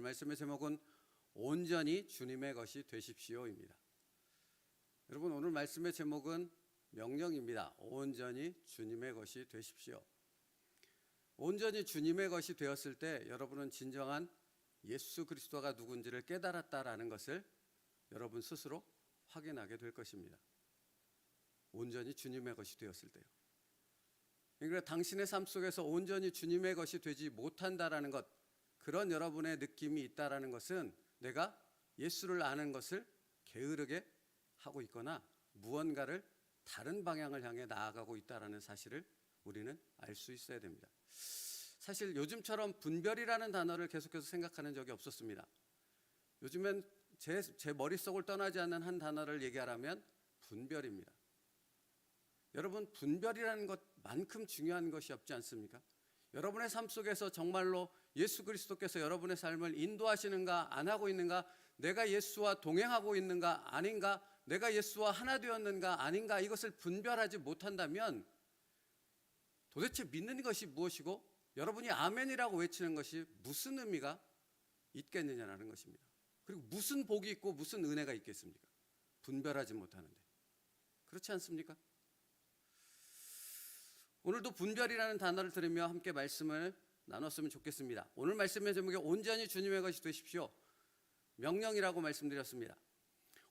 오늘 말씀의 제목은 온전히 주님의 것이 되십시오입니다. 여러분, 오늘 말씀의 제목은 명령입니다. 온전히 주님의 것이 되십시오. 온전히 주님의 것이 되었을 때 여러분은 진정한 예수 그리스도가 누군지를 깨달았다라는 것을 여러분 스스로 확인하게 될 것입니다. 온전히 주님의 것이 되었을 때요. 그러니까 당신의 삶 속에서 온전히 주님의 것이 되지 못한다라는 것, 그런 여러분의 느낌이 있다라는 것은 내가 예수를 아는 것을 게으르게 하고 있거나 무언가를 다른 방향을 향해 나아가고 있다라는 사실을 우리는 알 수 있어야 됩니다. 사실 요즘처럼 분별이라는 단어를 계속해서 생각하는 적이 없었습니다. 요즘엔 제 머릿속을 떠나지 않는 한 단어를 얘기하라면 분별입니다. 여러분, 분별이라는 것만큼 중요한 것이 없지 않습니까? 여러분의 삶 속에서 정말로 예수 그리스도께서 여러분의 삶을 인도하시는가 안 하고 있는가, 내가 예수와 동행하고 있는가 아닌가, 내가 예수와 하나 되었는가 아닌가, 이것을 분별하지 못한다면 도대체 믿는 것이 무엇이고 여러분이 아멘이라고 외치는 것이 무슨 의미가 있겠느냐라는 것입니다. 그리고 무슨 복이 있고 무슨 은혜가 있겠습니까? 분별하지 못하는데. 그렇지 않습니까? 오늘도 분별이라는 단어를 들으며 함께 말씀을 나눴으면 좋겠습니다. 오늘 말씀의 제목이 온전히 주님의 것이 되십시오. 명령이라고 말씀드렸습니다.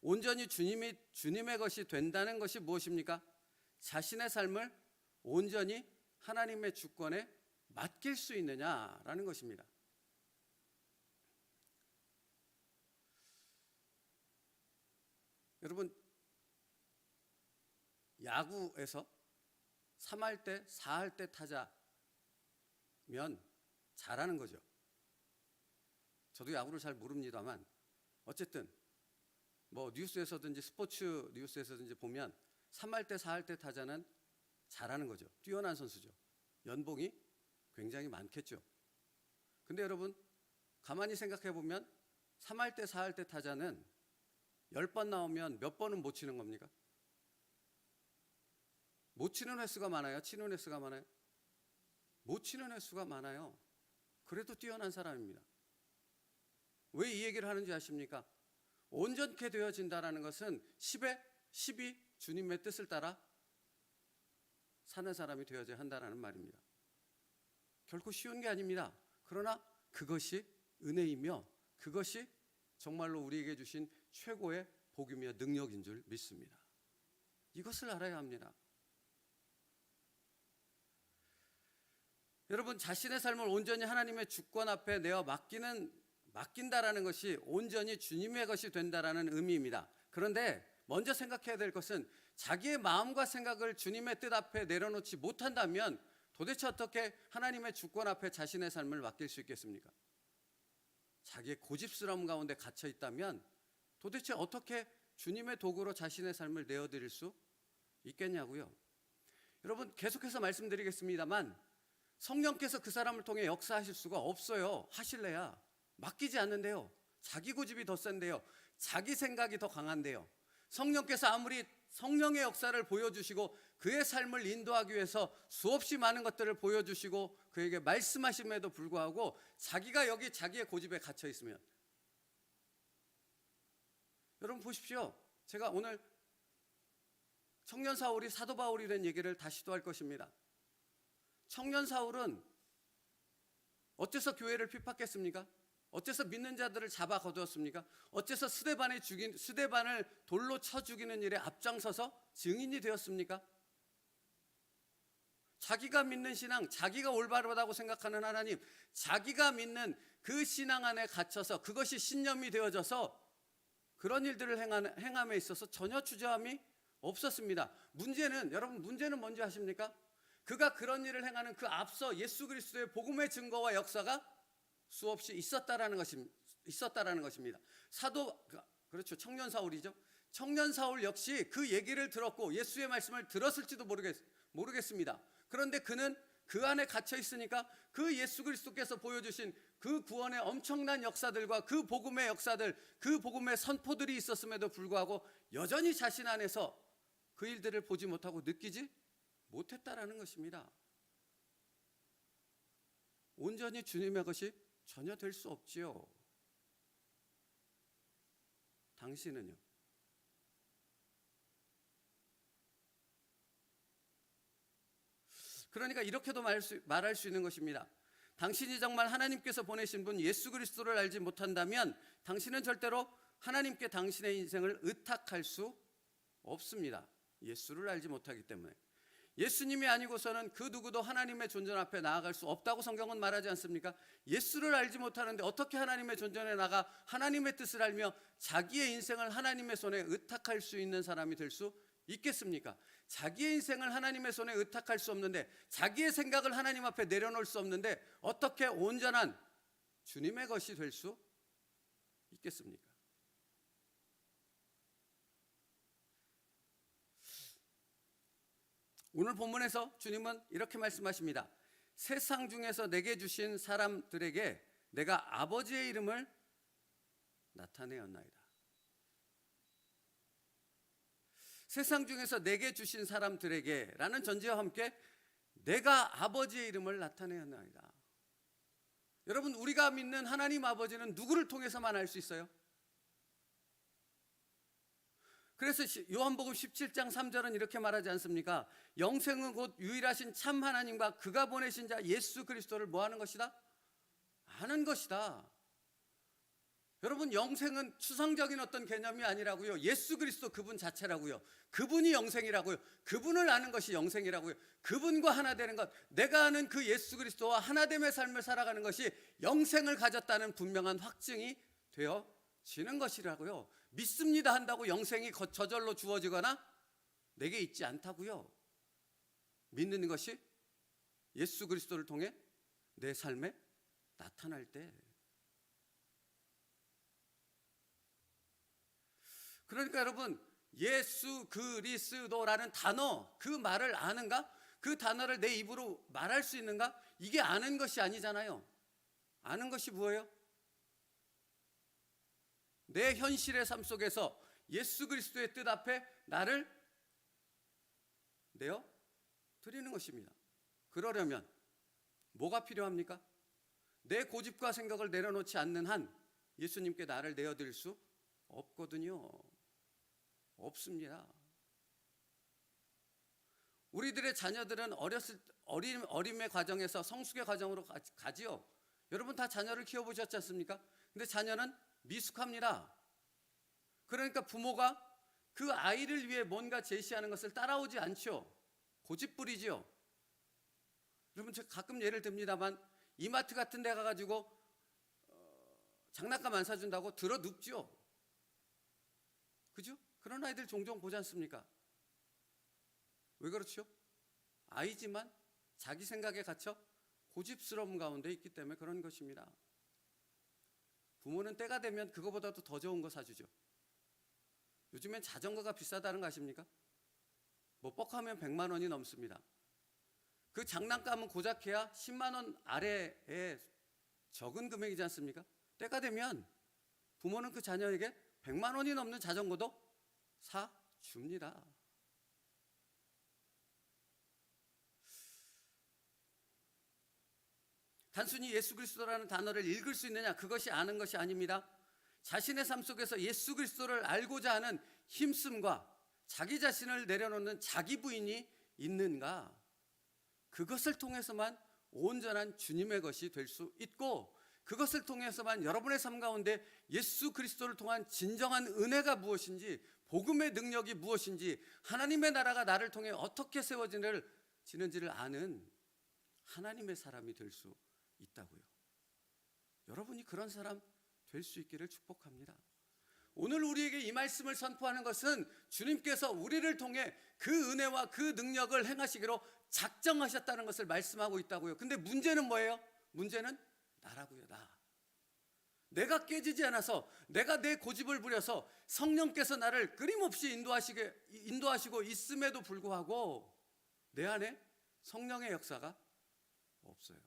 온전히 주님의 것이 된다는 것이 무엇입니까? 자신의 삶을 온전히 하나님의 주권에 맡길 수 있느냐라는 것입니다. 여러분, 야구에서 3할 때, 4할 때 타자면 잘하는 거죠. 저도 야구를 잘 모릅니다만 어쨌든 뭐 뉴스에서든지 스포츠 뉴스에서든지 보면 3할 때, 4할 때 타자는 잘하는 거죠. 뛰어난 선수죠. 연봉이 굉장히 많겠죠. 근데 여러분, 가만히 생각해 보면 3할 때, 4할 때 타자는 10번 나오면 몇 번은 못 치는 겁니까? 못 치는 횟수가 많아요? 치는 횟수가 많아요? 못 치는 횟수가 많아요. 그래도 뛰어난 사람입니다. 왜 이 얘기를 하는지 아십니까? 온전케 되어진다는 것은 10에 10이 주님의 뜻을 따라 사는 사람이 되어야 한다는 말입니다. 결코 쉬운 게 아닙니다. 그러나 그것이 은혜이며 그것이 정말로 우리에게 주신 최고의 복이며 능력인 줄 믿습니다. 이것을 알아야 합니다. 여러분, 자신의 삶을 온전히 하나님의 주권 앞에 내어 맡긴다라는 것이 온전히 주님의 것이 된다라는 의미입니다. 그런데 먼저 생각해야 될 것은 자기의 마음과 생각을 주님의 뜻 앞에 내려놓지 못한다면 도대체 어떻게 하나님의 주권 앞에 자신의 삶을 맡길 수 있겠습니까? 자기의 고집스러움 가운데 갇혀 있다면 도대체 어떻게 주님의 도구로 자신의 삶을 내어드릴 수 있겠냐고요. 여러분, 계속해서 말씀드리겠습니다만 성령께서 그 사람을 통해 역사하실 수가 없어요. 하실래야. 맡기지 않는데요. 자기 고집이 더 센데요. 자기 생각이 더 강한데요. 성령께서 아무리 성령의 역사를 보여주시고 그의 삶을 인도하기 위해서 수없이 많은 것들을 보여주시고 그에게 말씀하심에도 불구하고 자기가 여기 자기의 고집에 갇혀 있으면, 여러분 보십시오. 제가 오늘 청년 사울이 사도 바울이 된 얘기를 다시 또 할 것입니다. 청년 사울은 어째서 교회를 핍박했습니까? 어째서 믿는 자들을 잡아 거두었습니까? 어째서 스데반을 돌로 쳐 죽이는 일에 앞장서서 증인이 되었습니까? 자기가 믿는 신앙, 자기가 올바르다고 생각하는 하나님, 자기가 믿는 그 신앙 안에 갇혀서 그것이 신념이 되어져서 그런 일들을 행함에 있어서 전혀 주저함이 없었습니다. 문제는 뭔지 아십니까? 그가 그런 일을 행하는 그 앞서 예수 그리스도의 복음의 증거와 역사가 수없이 있었다라는 것입니다. 그렇죠. 청년 사울이죠. 청년 사울 역시 그 얘기를 들었고 예수의 말씀을 들었을지도 모르겠습니다. 그런데 그는 그 안에 갇혀 있으니까 그 예수 그리스도께서 보여주신 그 구원의 엄청난 역사들과 그 복음의 역사들, 그 복음의 선포들이 있었음에도 불구하고 여전히 자신 안에서 그 일들을 보지 못하고 느끼지 못했다라는 것입니다. 온전히 주님의 것이 전혀 될 수 없지요. 당신은요? 그러니까 이렇게도 말할 수 있는 것입니다. 당신이 정말 하나님께서 보내신 분 예수 그리스도를 알지 못한다면 당신은 절대로 하나님께 당신의 인생을 의탁할 수 없습니다. 예수를 알지 못하기 때문에. 예수님이 아니고서는 그 누구도 하나님의 존전 앞에 나아갈 수 없다고 성경은 말하지 않습니까? 예수를 알지 못하는데 어떻게 하나님의 존전에 나가 하나님의 뜻을 알며 자기의 인생을 하나님의 손에 의탁할 수 있는 사람이 될 수 있겠습니까? 자기의 인생을 하나님의 손에 의탁할 수 없는데, 자기의 생각을 하나님 앞에 내려놓을 수 없는데 어떻게 온전한 주님의 것이 될 수 있겠습니까? 오늘 본문에서 주님은 이렇게 말씀하십니다. 세상 중에서 내게 주신 사람들에게 내가 아버지의 이름을 나타내었나이다. 세상 중에서 내게 주신 사람들에게 라는 전제와 함께 내가 아버지의 이름을 나타내었나이다. 여러분, 우리가 믿는 하나님 아버지는 누구를 통해서만 알 수 있어요? 그래서 요한복음 17장 3절은 이렇게 말하지 않습니까? 영생은 곧 유일하신 참 하나님과 그가 보내신 자 예수 그리스도를 뭐 하는 것이다? 아는 것이다. 여러분, 영생은 추상적인 어떤 개념이 아니라고요. 예수 그리스도 그분 자체라고요. 그분이 영생이라고요. 그분을 아는 것이 영생이라고요. 그분과 하나 되는 것, 내가 아는 그 예수 그리스도와 하나됨의 삶을 살아가는 것이 영생을 가졌다는 분명한 확증이 되어지는 것이라고요. 믿습니다 한다고 영생이 저절로 주어지거나 내게 있지 않다고요. 믿는 것이 예수 그리스도를 통해 내 삶에 나타날 때. 그러니까 여러분, 예수 그리스도라는 단어, 그 말을 아는가? 그 단어를 내 입으로 말할 수 있는가? 이게 아는 것이 아니잖아요. 아는 것이 뭐예요? 내 현실의 삶 속에서 예수 그리스도의 뜻 앞에 나를 내어 드리는 것입니다. 그러려면 뭐가 필요합니까? 내 고집과 생각을 내려놓지 않는 한 예수님께 나를 내어드릴 수 없거든요. 없습니다. 우리들의 자녀들은 어림의 과정에서 성숙의 과정으로 가지요. 여러분 다 자녀를 키워보셨지 않습니까? 근데 자녀는 미숙합니다. 그러니까 부모가 그 아이를 위해 뭔가 제시하는 것을 따라오지 않죠. 고집부리죠. 여러분, 제가 가끔 예를 듭니다만 이마트 같은 데 가가지고 장난감 안 사준다고 들어 눕죠. 그죠? 그런 아이들 종종 보지 않습니까? 왜 그렇죠? 아이지만 자기 생각에 갇혀 고집스러움 가운데 있기 때문에 그런 것입니다. 부모는 때가 되면 그거보다도 더 좋은 거 사주죠. 요즘엔 자전거가 비싸다는 거 아십니까? 뭐 뻑하면 100만 원이 넘습니다. 그 장난감은 고작 해야 10만 원 아래의 적은 금액이지 않습니까? 때가 되면 부모는 그 자녀에게 100만 원이 넘는 자전거도 사줍니다. 단순히 예수 그리스도라는 단어를 읽을 수 있느냐, 그것이 아는 것이 아닙니다. 자신의 삶 속에서 예수 그리스도를 알고자 하는 힘씀과 자기 자신을 내려놓는 자기 부인이 있는가, 그것을 통해서만 온전한 주님의 것이 될 수 있고, 그것을 통해서만 여러분의 삶 가운데 예수 그리스도를 통한 진정한 은혜가 무엇인지, 복음의 능력이 무엇인지, 하나님의 나라가 나를 통해 어떻게 세워지는지를 아는 하나님의 사람이 될 수 있다고요. 여러분이 그런 사람 될 수 있기를 축복합니다. 오늘 우리에게 이 말씀을 선포하는 것은 주님께서 우리를 통해 그 은혜와 그 능력을 행하시기로 작정하셨다는 것을 말씀하고 있다고요. 근데 문제는 뭐예요? 문제는 나라고요. 내가 깨지지 않아서, 내가 내 고집을 부려서 성령께서 나를 끊임없이 인도하시고 있음에도 불구하고 내 안에 성령의 역사가 없어요.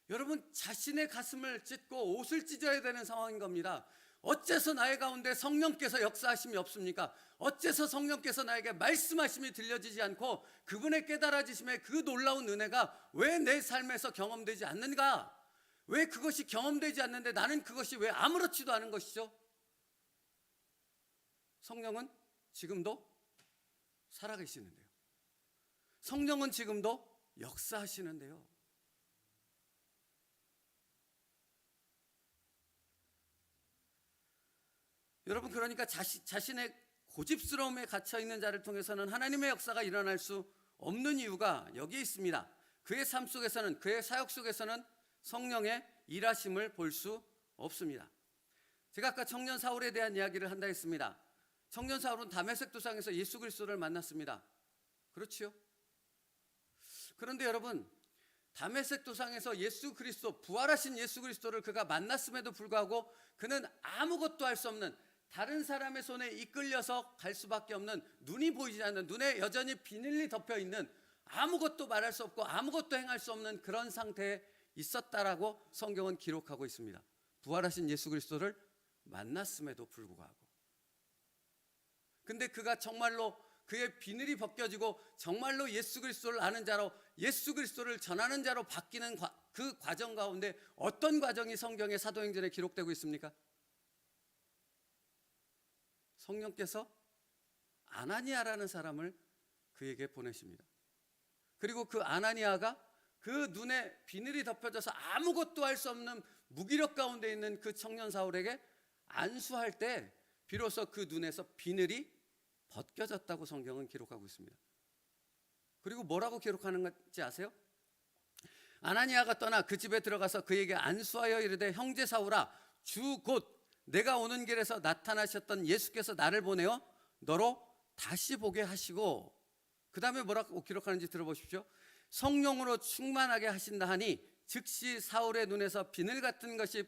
여러분, 자신의 가슴을 찢고 옷을 찢어야 되는 상황인 겁니다. 어째서 나의 가운데 성령께서 역사하심이 없습니까? 어째서 성령께서 나에게 말씀하심이 들려지지 않고 그분의 깨달아지심의 그 놀라운 은혜가 왜 내 삶에서 경험되지 않는가? 왜 그것이 경험되지 않는데 나는 그것이 왜 아무렇지도 않은 것이죠? 성령은 지금도 살아계시는데요. 성령은 지금도 역사하시는데요. 여러분, 그러니까 자신의 고집스러움에 갇혀있는 자를 통해서는 하나님의 역사가 일어날 수 없는 이유가 여기에 있습니다. 그의 삶 속에서는, 그의 사역 속에서는 성령의 일하심을 볼 수 없습니다. 제가 아까 청년 사울에 대한 이야기를 한다 했습니다. 청년 사울은 다메섹 도상에서 예수 그리스도를 만났습니다. 그렇지요? 그런데 여러분, 다메섹 도상에서 예수 그리스도, 부활하신 예수 그리스도를 그가 만났음에도 불구하고 그는 아무것도 할 수 없는, 다른 사람의 손에 이끌려서 갈 수밖에 없는, 눈이 보이지 않는, 눈에 여전히 비늘이 덮여 있는, 아무것도 말할 수 없고 아무것도 행할 수 없는 그런 상태에 있었다라고 성경은 기록하고 있습니다. 부활하신 예수 그리스도를 만났음에도 불구하고. 근데 그가 정말로 그의 비늘이 벗겨지고 정말로 예수 그리스도를 아는 자로, 예수 그리스도를 전하는 자로 바뀌는 그 과정 가운데 어떤 과정이 성경의 사도행전에 기록되고 있습니까? 성령께서 아나니아라는 사람을 그에게 보내십니다. 그리고 그 아나니아가 그 눈에 비늘이 덮여져서 아무것도 할 수 없는 무기력 가운데 있는 그 청년 사울에게 안수할 때 비로소 그 눈에서 비늘이 벗겨졌다고 성경은 기록하고 있습니다. 그리고 뭐라고 기록하는 건지 아세요? 아나니아가 떠나 그 집에 들어가서 그에게 안수하여 이르되, 형제 사울아, 주 곧 내가 오는 길에서 나타나셨던 예수께서 나를 보내어 너로 다시 보게 하시고, 그 다음에 뭐라고 기록하는지 들어보십시오. 성령으로 충만하게 하신다 하니 즉시 사울의 눈에서 비늘 같은 것이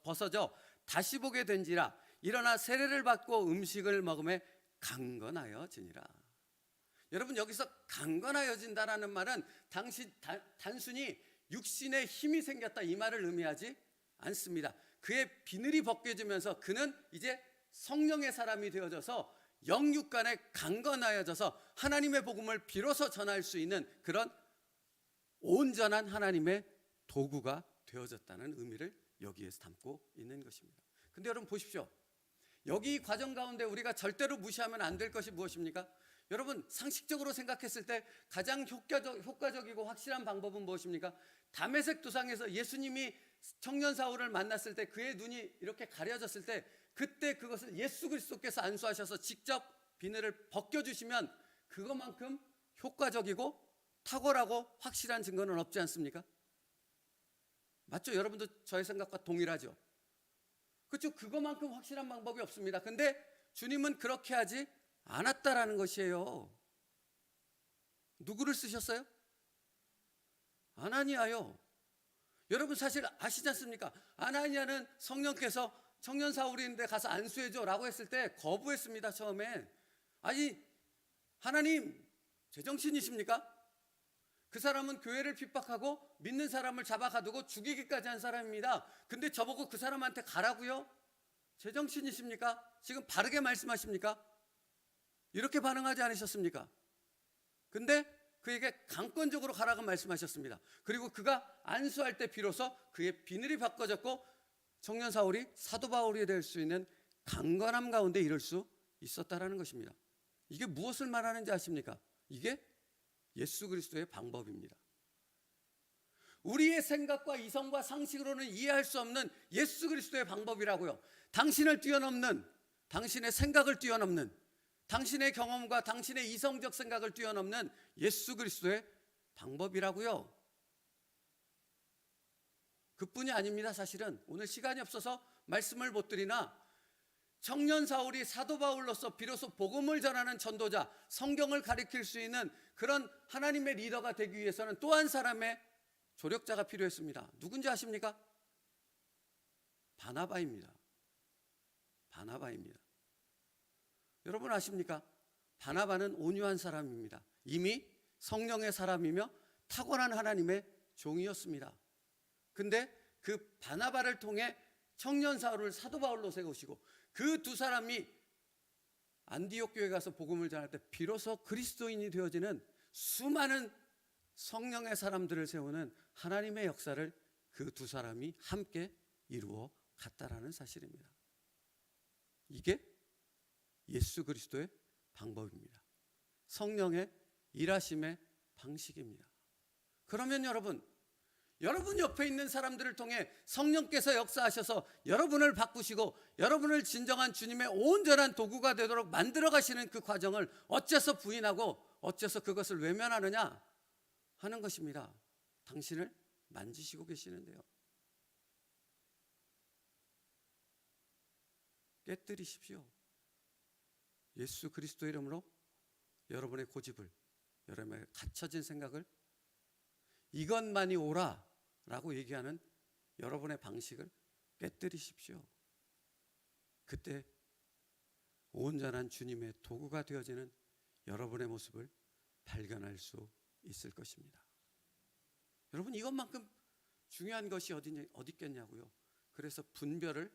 벗어져 다시 보게 된지라. 일어나 세례를 받고 음식을 먹음에 강건하여지니라. 여러분, 여기서 강건하여진다라는 말은 단순히 육신에 힘이 생겼다 이 말을 의미하지 않습니다. 그의 비늘이 벗겨지면서 그는 이제 성령의 사람이 되어져서 영육간에 강건하여져서 하나님의 복음을 비로소 전할 수 있는 그런 온전한 하나님의 도구가 되어졌다는 의미를 여기에서 담고 있는 것입니다. 근데 여러분 보십시오. 여기 과정 가운데 우리가 절대로 무시하면 안 될 것이 무엇입니까? 여러분, 상식적으로 생각했을 때 가장 효과적이고 확실한 방법은 무엇입니까? 다메섹 도상에서 예수님이 청년 사울을 만났을 때 그의 눈이 이렇게 가려졌을 때, 그때 그것을 예수 그리스도께서 안수하셔서 직접 비늘을 벗겨주시면 그것만큼 효과적이고 탁월하고 확실한 증거는 없지 않습니까? 맞죠? 여러분도 저의 생각과 동일하죠? 그렇죠? 그것만큼 확실한 방법이 없습니다. 근데 주님은 그렇게 하지 않았다라는 것이에요. 누구를 쓰셨어요? 아나니아요. 여러분 사실 아시지 않습니까? 아나니아는 성령께서 청년 사울인데 가서 안수해줘 라고 했을 때 거부했습니다. 처음에. 아니, 하나님 제정신이십니까? 그 사람은 교회를 핍박하고 믿는 사람을 잡아 가두고 죽이기까지 한 사람입니다. 근데 저보고 그 사람한테 가라고요? 제정신이십니까? 지금 바르게 말씀하십니까? 이렇게 반응하지 않으셨습니까? 근데 그에게 강권적으로 가라고 말씀하셨습니다. 그리고 그가 안수할 때 비로소 그의 비늘이 바꿔졌고 청년 사울이 사도 바울이 될 수 있는 강건함 가운데 이를 수 있었다라는 것입니다. 이게 무엇을 말하는지 아십니까? 이게 예수 그리스도의 방법입니다. 우리의 생각과 이성과 상식으로는 이해할 수 없는 예수 그리스도의 방법이라고요. 당신을 뛰어넘는, 당신의 생각을 뛰어넘는, 당신의 경험과 당신의 이성적 생각을 뛰어넘는 예수 그리스도의 방법이라고요. 그뿐이 아닙니다. 사실은 오늘 시간이 없어서 말씀을 못 드리나, 청년 사울이 사도 바울로서 비로소 복음을 전하는 전도자, 성경을 가리킬 수 있는 그런 하나님의 리더가 되기 위해서는 또 한 사람의 조력자가 필요했습니다. 누군지 아십니까? 바나바입니다. 바나바입니다. 여러분 아십니까? 바나바는 온유한 사람입니다. 이미 성령의 사람이며 탁월한 하나님의 종이었습니다. 근데 그 바나바를 통해 청년 사울을 사도 바울로 세우시고 그 두 사람이 안디옥 교회 가서 복음을 전할 때 비로소 그리스도인이 되어지는 수많은 성령의 사람들을 세우는 하나님의 역사를 그 두 사람이 함께 이루어 갔다라는 사실입니다. 이게 예수 그리스도의 방법입니다. 성령의 일하심의 방식입니다. 그러면 여러분 옆에 있는 사람들을 통해 성령께서 역사하셔서 여러분을 바꾸시고 여러분을 진정한 주님의 온전한 도구가 되도록 만들어 가시는 그 과정을 어째서 부인하고 어째서 그것을 외면하느냐 하는 것입니다. 당신을 만지시고 계시는데요. 깨뜨리십시오. 예수 그리스도 이름으로 여러분의 고집을, 여러분의 갇혀진 생각을, 이것만이 옳아라고 얘기하는 여러분의 방식을 깨뜨리십시오. 그때 온전한 주님의 도구가 되어지는 여러분의 모습을 발견할 수 있을 것입니다. 여러분, 이것만큼 중요한 것이 어디 있겠냐고요. 그래서 분별을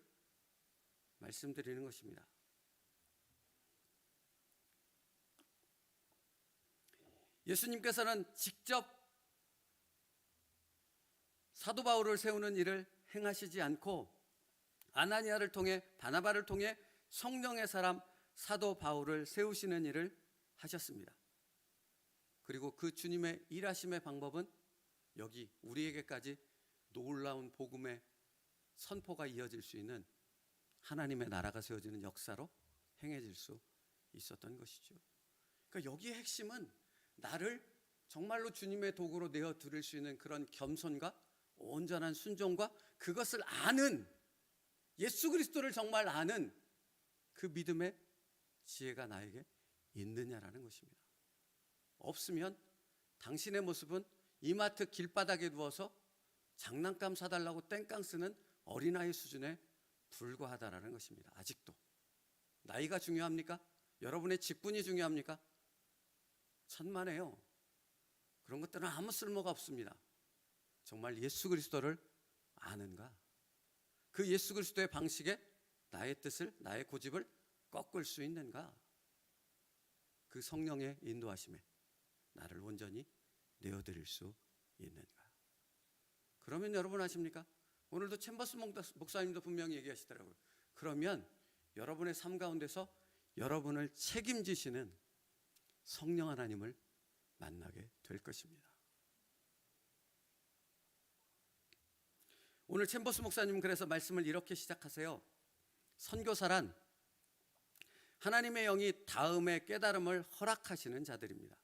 말씀드리는 것입니다. 예수님께서는 직접 사도 바울을 세우는 일을 행하시지 않고 아나니아를 통해, 바나바를 통해 성령의 사람 사도 바울을 세우시는 일을 하셨습니다. 그리고 그 주님의 일하심의 방법은 여기 우리에게까지 놀라운 복음의 선포가 이어질 수 있는 하나님의 나라가 세워지는 역사로 행해질 수 있었던 것이죠. 그러니까 여기의 핵심은 나를 정말로 주님의 도구로 내어 드릴 수 있는 그런 겸손과 온전한 순종과 그것을 아는, 예수 그리스도를 정말 아는 그 믿음의 지혜가 나에게 있느냐라는 것입니다. 없으면 당신의 모습은 이마트 길바닥에 누워서 장난감 사달라고 땡깡 쓰는 어린아이 수준에 불과하다라는 것입니다. 아직도. 나이가 중요합니까? 여러분의 직분이 중요합니까? 천만에요. 그런 것들은 아무 쓸모가 없습니다. 정말 예수 그리스도를 아는가? 그 예수 그리스도의 방식에 나의 뜻을, 나의 고집을 꺾을 수 있는가? 그 성령의 인도하심에 나를 온전히 내어드릴 수 있는가? 그러면 여러분 아십니까? 오늘도 챔버스 목사님도 분명히 얘기하시더라고요. 그러면 여러분의 삶 가운데서 여러분을 책임지시는 성령 하나님을 만나게 될 것입니다. 오늘 챔버스 목사님은 그래서 말씀을 이렇게 시작하세요. 선교사란 하나님의 영이 다음의 깨달음을 허락하시는 자들입니다.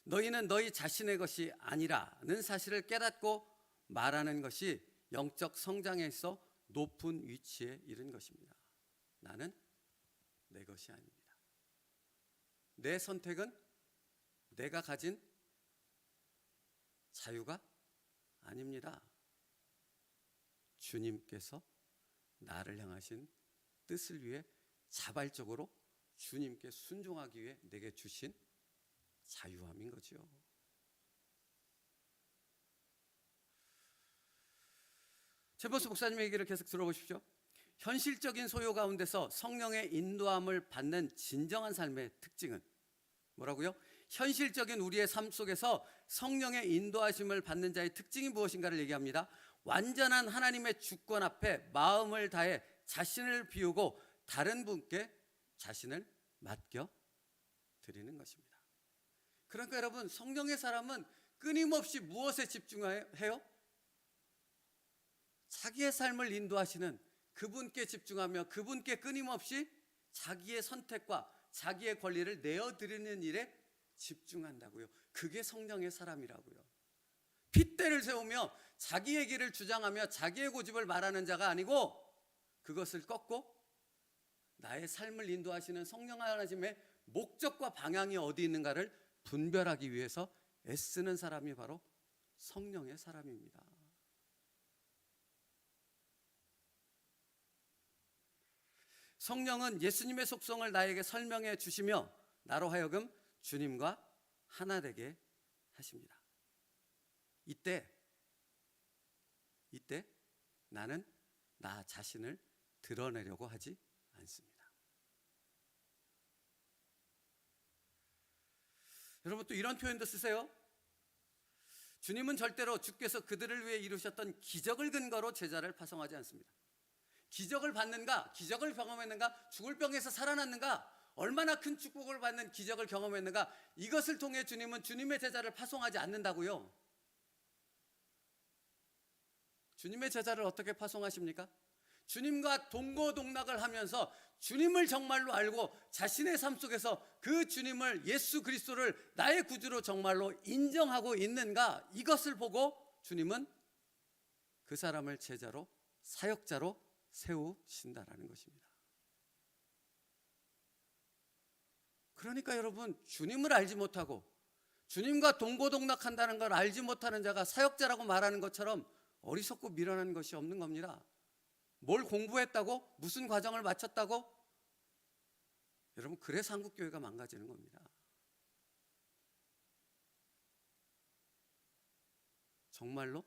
너희는 너희 자신의 것이 아니라는 사실을 깨닫고 말하는 것이 영적 성장에 있어 높은 위치에 이른 것입니다. 나는 내 것이 아닙니다. 내 선택은 내가 가진 자유가 아닙니다. 주님께서 나를 향하신 뜻을 위해 자발적으로 주님께 순종하기 위해 내게 주신 자유함인 거죠. 챔버스 목사님의 얘기를 계속 들어보십시오. 현실적인 소요 가운데서 성령의 인도함을 받는 진정한 삶의 특징은 뭐라고요? 현실적인 우리의 삶 속에서 성령의 인도하심을 받는 자의 특징이 무엇인가를 얘기합니다. 완전한 하나님의 주권 앞에 마음을 다해 자신을 비우고 다른 분께 자신을 맡겨 드리는 것입니다. 그러니까 여러분, 성령의 사람은 끊임없이 무엇에 집중해요? 자기의 삶을 인도하시는 그분께 집중하며 그분께 끊임없이 자기의 선택과 자기의 권리를 내어드리는 일에 집중한다고요. 그게 성령의 사람이라고요. 핏대를 세우며 자기의 길을 주장하며 자기의 고집을 말하는 자가 아니고 그것을 꺾고 나의 삶을 인도하시는 성령 하나님의 목적과 방향이 어디 있는가를 분별하기 위해서 애쓰는 사람이 바로 성령의 사람입니다. 성령은 예수님의 속성을 나에게 설명해 주시며 나로 하여금 주님과 하나 되게 하십니다. 이때 나는 나 자신을 드러내려고 하지 않습니다. 여러분 또 이런 표현도 쓰세요. 주님은 절대로 주께서 그들을 위해 이루셨던 기적을 근거로 제자를 파송하지 않습니다. 기적을 받는가, 기적을 경험했는가, 죽을 병에서 살아났는가, 얼마나 큰 축복을 받는 기적을 경험했는가, 이것을 통해 주님은 주님의 제자를 파송하지 않는다고요. 주님의 제자를 어떻게 파송하십니까? 주님과 동고동락을 하면서 주님을 정말로 알고 자신의 삶 속에서 그 주님을, 예수 그리스도를 나의 구주로 정말로 인정하고 있는가, 이것을 보고 주님은 그 사람을 제자로, 사역자로 세우신다라는 것입니다. 그러니까 여러분, 주님을 알지 못하고 주님과 동고동락한다는 걸 알지 못하는 자가 사역자라고 말하는 것처럼 어리석고 미련한 것이 없는 겁니다. 뭘 공부했다고? 무슨 과정을 마쳤다고? 여러분, 그래서 한국교회가 망가지는 겁니다. 정말로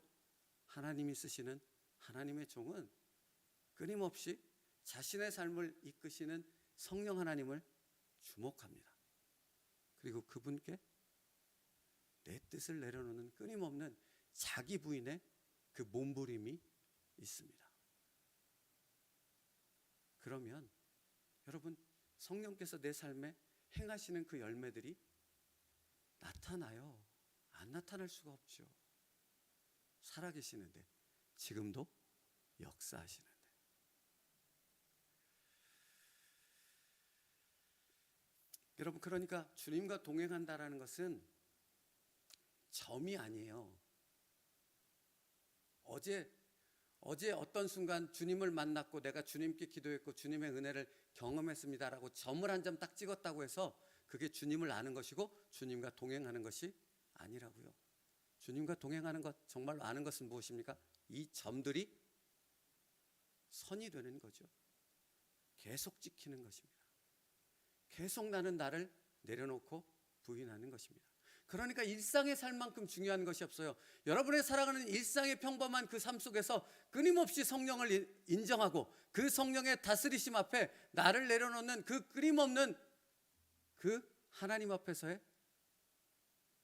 하나님이 쓰시는 하나님의 종은 끊임없이 자신의 삶을 이끄시는 성령 하나님을 주목합니다. 그리고 그분께 내 뜻을 내려놓는 끊임없는 자기 부인의 그 몸부림이 있습니다. 그러면 여러분, 성령께서 내 삶에 행하시는 그 열매들이 나타나요? 안 나타날 수가 없죠. 살아계시는데, 지금도 역사하시는데. 여러분, 그러니까 주님과 동행한다라는 것은 점이 아니에요. 어제 어떤 순간 주님을 만났고 내가 주님께 기도했고 주님의 은혜를 경험했습니다라고 점을 한 점 딱 찍었다고 해서 그게 주님을 아는 것이고 주님과 동행하는 것이 아니라고요. 주님과 동행하는 것, 정말로 아는 것은 무엇입니까? 이 점들이 선이 되는 거죠. 계속 지키는 것입니다. 계속 나는 나를 내려놓고 부인하는 것입니다. 그러니까 일상의 삶만큼 중요한 것이 없어요. 여러분의 살아가는 일상의 평범한 그 삶 속에서 끊임없이 성령을 인정하고 그 성령의 다스리심 앞에 나를 내려놓는 그 끊임없는 그 하나님 앞에서의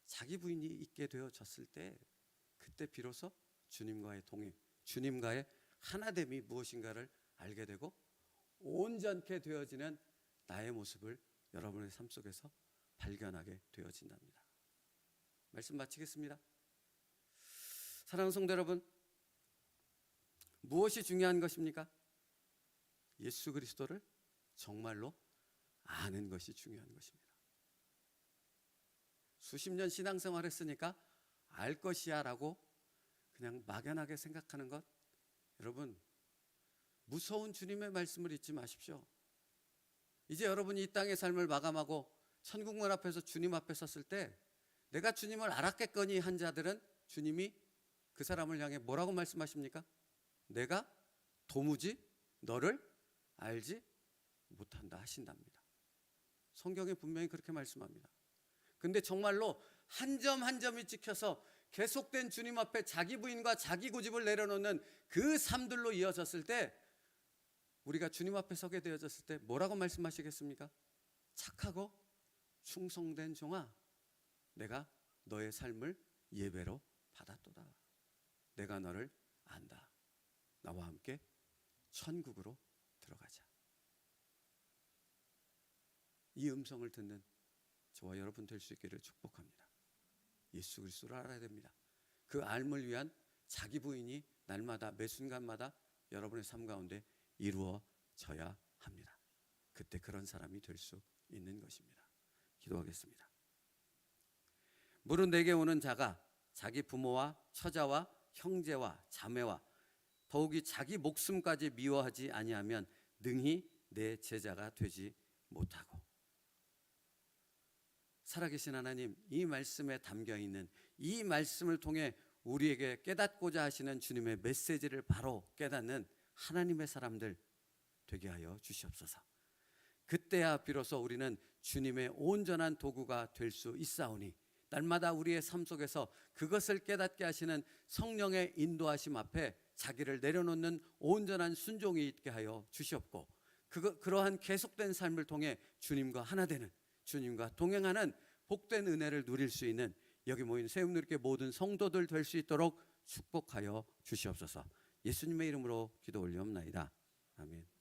자기 부인이 있게 되어졌을 때, 그때 비로소 주님과의 동행, 주님과의 하나됨이 무엇인가를 알게 되고 온전케 되어지는 나의 모습을 여러분의 삶 속에서 발견하게 되어진답니다. 말씀 마치겠습니다. 사랑하는 성도 여러분, 무엇이 중요한 것입니까? 예수 그리스도를 정말로 아는 것이 중요한 것입니다. 수십 년 신앙생활 했으니까 알 것이야 라고 그냥 막연하게 생각하는 것, 여러분, 무서운 주님의 말씀을 잊지 마십시오. 이제 여러분이 이 땅의 삶을 마감하고 천국문 앞에서 주님 앞에 섰을 때 내가 주님을 알았겠거니 한 자들은 주님이 그 사람을 향해 뭐라고 말씀하십니까? 내가 도무지 너를 알지 못한다 하신답니다. 성경에 분명히 그렇게 말씀합니다. 근데 정말로 한 점 한 점이 찍혀서 계속된 주님 앞에 자기 부인과 자기 고집을 내려놓는 그 삶들로 이어졌을 때, 우리가 주님 앞에 서게 되어졌을 때 뭐라고 말씀하시겠습니까? 착하고 충성된 종아, 내가 너의 삶을 예배로 받았도다. 내가 너를 안다. 나와 함께 천국으로 들어가자. 이 음성을 듣는 저와 여러분 될 수 있기를 축복합니다. 예수 그리스도를 알아야 됩니다. 그 알을 위한 자기 부인이 날마다 매 순간마다 여러분의 삶 가운데 이루어져야 합니다. 그때 그런 사람이 될 수 있는 것입니다. 기도하겠습니다. 물은 내게 오는 자가 자기 부모와 처자와 형제와 자매와 더욱이 자기 목숨까지 미워하지 아니하면 능히 내 제자가 되지 못하고. 살아계신 하나님, 이 말씀에 담겨있는 이 말씀을 통해 우리에게 깨닫고자 하시는 주님의 메시지를 바로 깨닫는 하나님의 사람들 되게 하여 주시옵소서. 그때야 비로소 우리는 주님의 온전한 도구가 될 수 있사오니, 날마다 우리의 삶 속에서 그것을 깨닫게 하시는 성령의 인도하심 앞에 자기를 내려놓는 온전한 순종이 있게 하여 주시옵고, 그러한 계속된 삶을 통해 주님과 하나 되는, 주님과 동행하는 복된 은혜를 누릴 수 있는 여기 모인 세움누리교회 모든 성도들 될 수 있도록 축복하여 주시옵소서. 예수님의 이름으로 기도 올리옵나이다. 아멘.